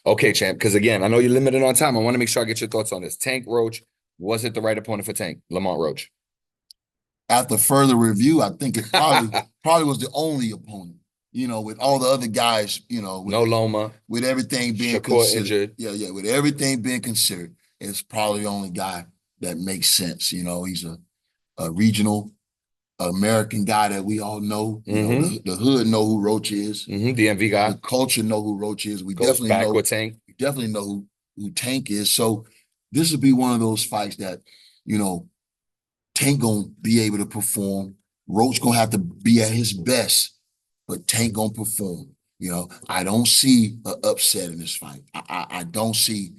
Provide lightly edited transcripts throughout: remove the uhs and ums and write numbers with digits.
Okay, champ. Because again, I know you're limited on time. I want to make sure I get your thoughts on this. Tank Roach, was it the right opponent for Tank? Lamont Roach. After further review, I think it probably was the only opponent. With all the other guys, with No Loma. with everything being Shakur considered. injured. Yeah, with everything being considered, it's probably the only guy that makes sense. He's a regional American guy that we all know. The hood know who Roach is. DMV The guy. culture know who Roach is. We Goes definitely back know. with Tank. We definitely know who Tank is. So this would be one of those fights that you know Tank gonna be able to perform. Roach gonna have to be at his best, but Tank gonna perform. I don't see an upset in this fight. I don't see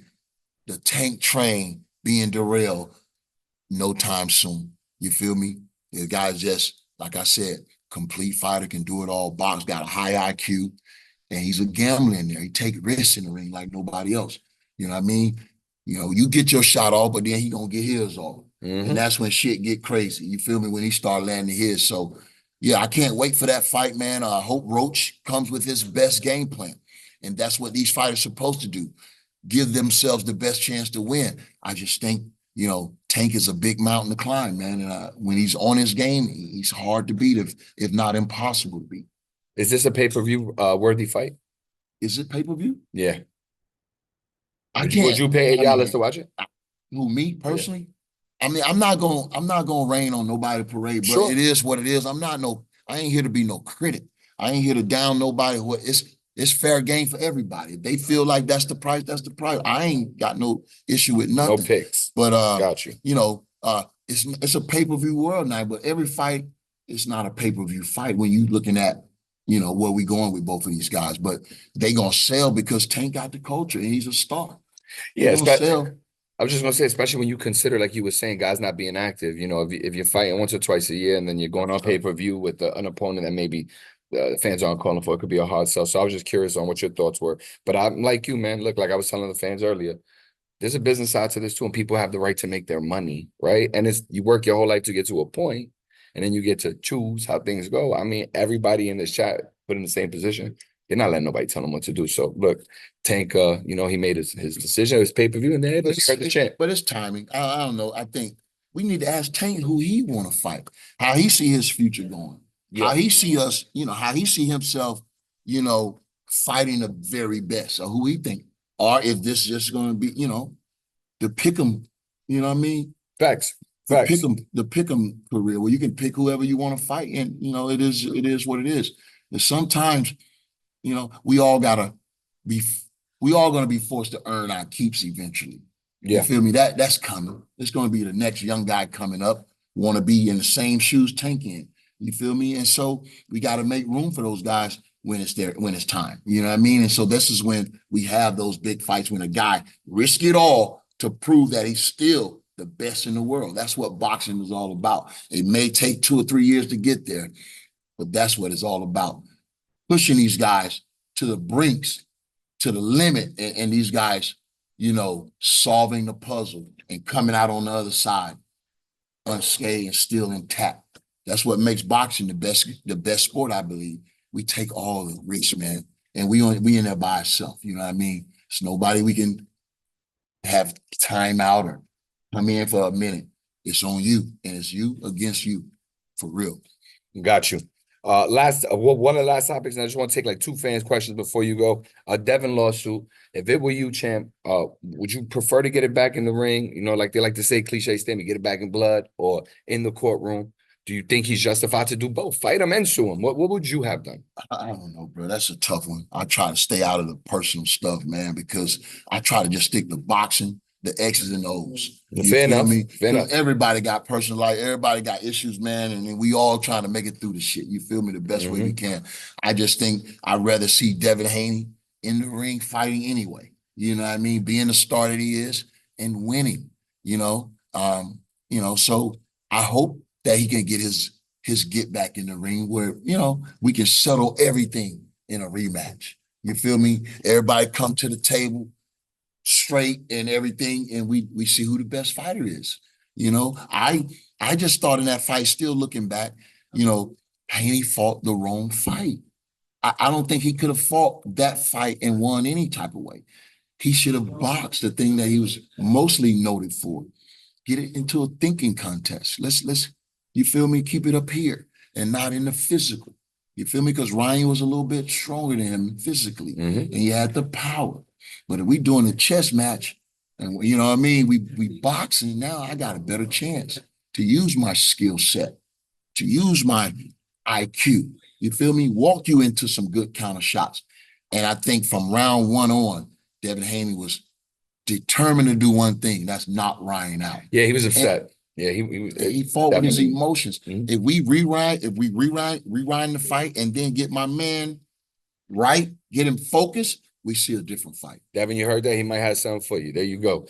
the Tank train being derailed no time soon. You feel me? The guy's just, like I said, complete fighter, can do it all, box, got a high IQ, and he's a gambler in there. He take risks in the ring like nobody else. You know what I mean? You get your shot off, but then he gonna get his off. And that's when shit get crazy. You feel me? When he start landing his. So yeah, I can't wait for that fight, man. I hope Roach comes with his best game plan. And that's what these fighters supposed to do. Give themselves the best chance to win. I just think, Tank is a big mountain to climb, man. And when he's on his game, he's hard to beat, if not impossible to beat. Is this a pay-per-view worthy fight? Is it pay-per-view? Yeah. I Would can't. you pay I $8 mean, to watch it? who, me Yeah. personally? I mean, I'm not gonna rain on nobody parade, but Sure. it is what it is. I ain't here to be no critic. I ain't here to down nobody. It's fair game for everybody. If they feel like that's the price, that's the price. I ain't got no issue with No nothing. picks. But Got you. it's a pay-per-view world now, but every fight is not a pay-per-view fight when you looking at where we going with both of these guys. But they gonna sell because Tank got the culture and he's a star. He Yeah, gonna sell. I was just gonna say, especially when you consider, like you were saying, guys not being active. If you're fighting once or twice a year and then you're going on pay-per-view with an opponent that maybe the fans aren't calling for, it could be a hard sell. So I was just curious on what your thoughts were. But I'm like you, man. Look, like I was telling the fans earlier, there's a business side to this too, and people have the right to make their money, right? And it's you work your whole life to get to a point, and then you get to choose how things go. I mean, everybody in this chat put in the same position. You're not letting nobody tell them what to do. So look, Tank, he made his decision, his pay-per-view, and then heard the chant. But it's timing. I don't know. I think we need to ask Tank who he want to fight, how he see his future going, how he see us, how he see himself, fighting the very best, or who he think, or if this is just going to be, the pick 'em, you know what I mean? Facts. The pick 'em career where you can pick whoever you want to fight, and it is what it is. And sometimes, we all gotta be we all gonna be forced to earn our keeps eventually. You feel me? That's coming. It's gonna be the next young guy coming up, want to be in the same shoes Tank in. You feel me? And so we got to make room for those guys when it's there, when it's time. You know what I mean? And so this is when we have those big fights when a guy risk it all to prove that he's still the best in the world. That's what boxing is all about. It may take 2 or 3 years to get there, but that's what it's all about. Pushing these guys to the brinks, to the limit, and these guys, solving the puzzle and coming out on the other side unscathed and still intact. That's what makes boxing the best sport, I believe. We take all the risks, man, and we in there by ourselves. You know what I mean? It's nobody we can have time out or come in for a minute. It's on you, and it's you against you, for real. Got you. One of the last topics, and I just want to take like 2 fans' questions before you go. Devin lawsuit. If it were you, champ, would you prefer to get it back in the ring? Like they like to say, cliche statement, get it back in blood or in the courtroom. Do you think he's justified to do both? Fight him and sue him. What would you have done? I don't know, bro. That's a tough one. I try to stay out of the personal stuff, man, because I try to just stick to boxing, the X's and O's. Fair enough. Fair enough. Everybody got personal life. Everybody got issues, man, and we all trying to make it through the shit. You feel me? The best way we can. I just think I'd rather see Devin Haney in the ring fighting anyway. You know what I mean? Being the star that he is and winning. So I hope that he can get his get back in the ring where, we can settle everything in a rematch. You feel me? Everybody come to the table straight and everything, and we see who the best fighter is. I just thought in that fight, still looking back, Haney fought the wrong fight. I don't think he could have fought that fight and won any type of way. He should have boxed, the thing that he was mostly noted for. Get it into a thinking contest. Let's, you feel me? Keep it up here and not in the physical. You feel me? Because Ryan was a little bit stronger than him physically, and he had the power. But if we doing a chess match, and you know what I mean, we boxing now, I got a better chance to use my skill set, to use my IQ. You feel me? Walk you into some good counter shots. And I think from round one on, Devin Haney was determined to do one thing. That's knock Ryan out. Yeah, he was upset. Yeah, He fought with his emotions. Mhm. If we rewind the fight and then get my man right, get him focused, we see a different fight. Devin, you heard that? He might have something for you. There you go.